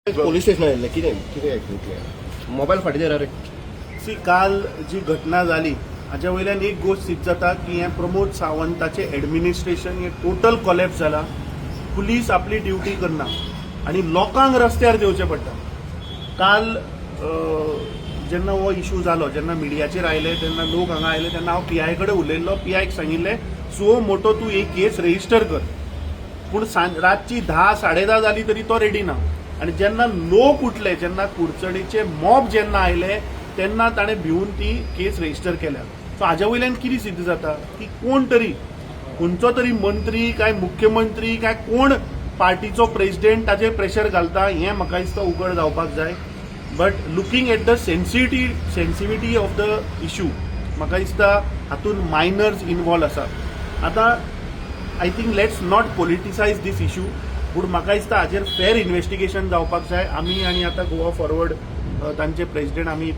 Police station आयिल्ले कितें mobile फाटी दे रे सी काल जी घटना जाली हाच्या वयल्यान एक गोष्ट सिद्ध जाता की हे प्रमोद सावंताचे एडमिनिस्ट्रेशन हे टोटल कॉलेप्स जाला. पुलीस आपली ड्युटी करना आणि लोकांक रस्त्यार देवचें पडटा. काल जेन्ना हो इशू जालो, जेन्ना मिडियाचेर आयले तेन्ना लोक हांगा आयले तेन्ना हांव पी आय कडेन उलयल्लो. पी आयक सांगिल्लें सो मोटो तूं एक केस रेजिस्टर कर. पूण रातची 10 10:30 जाली तरी तो रेडी ना. आणि जेन्ना लोक उठले, जेन्ना कुडचडेचे मॉब जेन्ना आयले तेन्ना ताणें भिवून ती केस रेजिस्टर केल्या. सो हाज्या वयल्यान कितें सिद्ध जाता की कोण तरी, खंयचो तरी मंत्री काय मुख्यमंत्री काय कोण पार्टीचो प्रेसिडेंट ताचेर प्रेशर घालता हें म्हाका दिसता उघड जावपाक जाय. But looking at the sensitivity of the issue म्हाका दिसता हातूंत मायनर्स इन्वॉल्व आसा. आतां I think let's not politicise this issue. पूण म्हाका दिसता हाजेर फेर इन्व्हेस्टिगेशन जावपाक जाय. आमी आनी आतां गोवा फॉरवर्ड तांचे प्रेसिडेंट आमी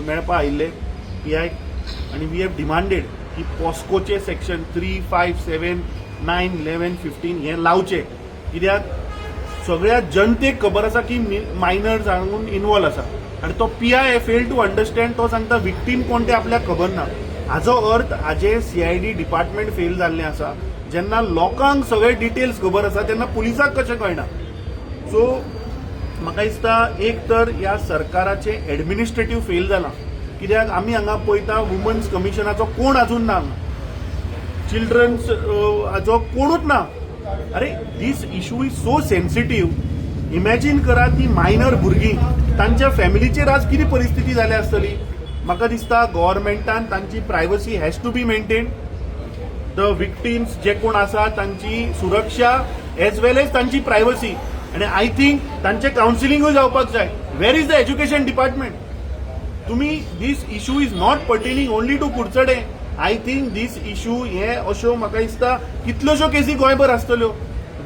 मेळपा आयिल्ले पी आय आनी वी हॅव डिमांडेड की पॉस्कोचे सेक्शन 3, 5, 7, 9, 11, 15 हे लावचे. कित्याक सगळ्या जनतेक खबर आसा की मायनर्स हातूंत इन्वॉल्व आसा आनी तो P I fail to understand. तो सांगता विक्टीम कोण ते आपल्याक खबर ना. हाजो अर्थ हाजे CID डिपार्टमेंट फेल जाल्लें आसा. जेन्ना लोकांक सगळे डिटेल्स खबर आसा तेन्ना पुलिसाक कशें कळना. सो म्हाका दिसता एक तर ह्या सरकाराचे एडमिनिस्ट्रेटिव्ह फेल जाला. कित्याक आमी हांगा पळयता वुमन्स कमिशनाचो कोण अजून ना, चिल्ड्रन्स हाजो कोणूच ना. अरे this issue is so sensitive. Imagine करा ती मायनर भुरगीं तांच्या फॅमिलीचेर आज कितें परिस्थिती जाली आसतली. म्हाका दिसता गव्हर्मेंटान तांची privacy has to be maintain. The victims जे कोण आसा तांची सुरक्षा एज वेल एज तांची प्रायवसी. आणि आय थिंक तांचे कावन्सिलिंगूय जावपाक जाय. Where is the education department? तुम्ही this issue is not pertaining only to Kudchade. I think this issue हे अश्यो म्हाका दिसता कितल्योश्यो केसी गोंयभर आसतल्यो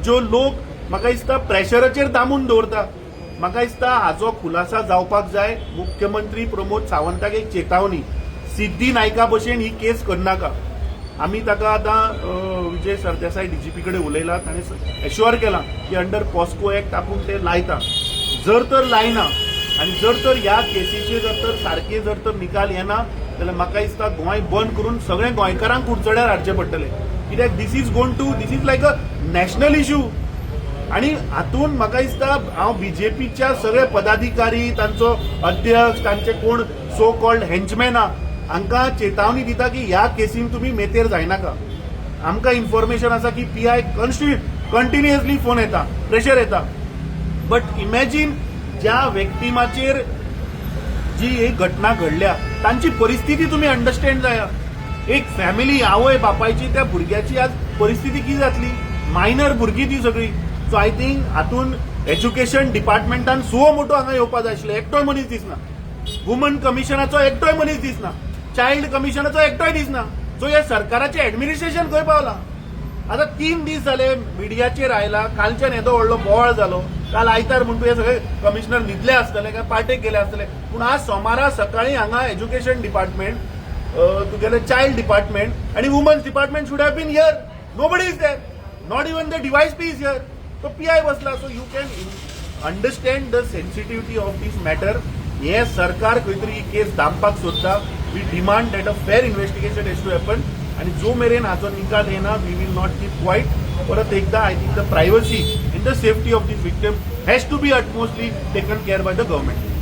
ज्यो लोक म्हाका दिसता प्रेशराचेर दामून दवरता. म्हाका दिसता हाजो खुलासा जावपाक जाय. मुख्यमंत्री प्रमोद सावंताक एक चेतावणी, सिद्धी नायका भशेन ही केस करनाका. आमी ताका आतां विजय सरदेसाय DGP कडेन उलयला. ताणें एश्युअर केलां की अंडर पॉस्को एक्ट आपूण ते लायता. जर तर लायना आनी जर तर ह्या केसीचे जर तर सारके जर तर निकाल येना जाल्यार म्हाका दिसता गोंय बंद करून सगळे गोंयकारांक कुडचड्यार हाडचे पडटले. कित्याक this is like a national issue. आणि हातूंत म्हाका दिसता हांव BJPच्या सगळे पदाधिकारी, तांचो अध्यक्ष, तांचे कोण सो कॉल्ड हेंचमॅन हांकां चेतावणी दिता की ह्या केसीन तुमी मेतेर जायनाका. आमकां इन्फॉर्मेशन आसा की PI कंटिन्युअसली फोन येता, प्रेशर येता. बट इमॅजीन ज्या व्यक्तिमाचेर जी एक घटना घडल्या तांची परिस्थिती तुम्ही अंडरस्टँड जाया. एक फॅमिली आवय बापायची, त्या भुरग्याची आज परिस्थिती किती जातली. मायनर भुरगीं ती सगळी. सो आय थिंक हातूंत एज्युकेशन डिपार्टमेंटान सो मोठो हांगा येवपा जाय आशिल्लो. एकटोय मनीस दिसना. वुमन कमिशनाचो एकटोय मनीस दिसना. चायल्ड कमिशनाचो एकटोय दिसना. सो ह्या सरकाराचे एडमिनिस्ट्रेशन खंय पावला. आता 3 दीस जाले मिडियाचेर आयला. कालच्यान येदो व्हडलो बोवाळ जालो. काल आयतार म्हणून हे सगळे कमिशनर न्हिदले आसतले काय पार्टेक गेले आसतले. पूण आज सोमारा सकाळी हांगा एज्युकेशन डिपार्टमेंट, तुगेले चायल्ड डिपार्टमेंट आणि women's department should have been here. Nobody is there. Not even the DYSP is here. तो PI बसला. So you can understand the sensitivity of this matter. हे सरकार खंय तरी ही केस दामपाक सोदता. वी डिमांड दॅट अ फेर इन्व्हेस्टिगेशन हॅज टू हॅपन. आणि जो मेरेन हाचो निकाल येना we will not keep quiet. परत एकदा I think the privacy in the safety of this victim has to be utmostly taken care by the government.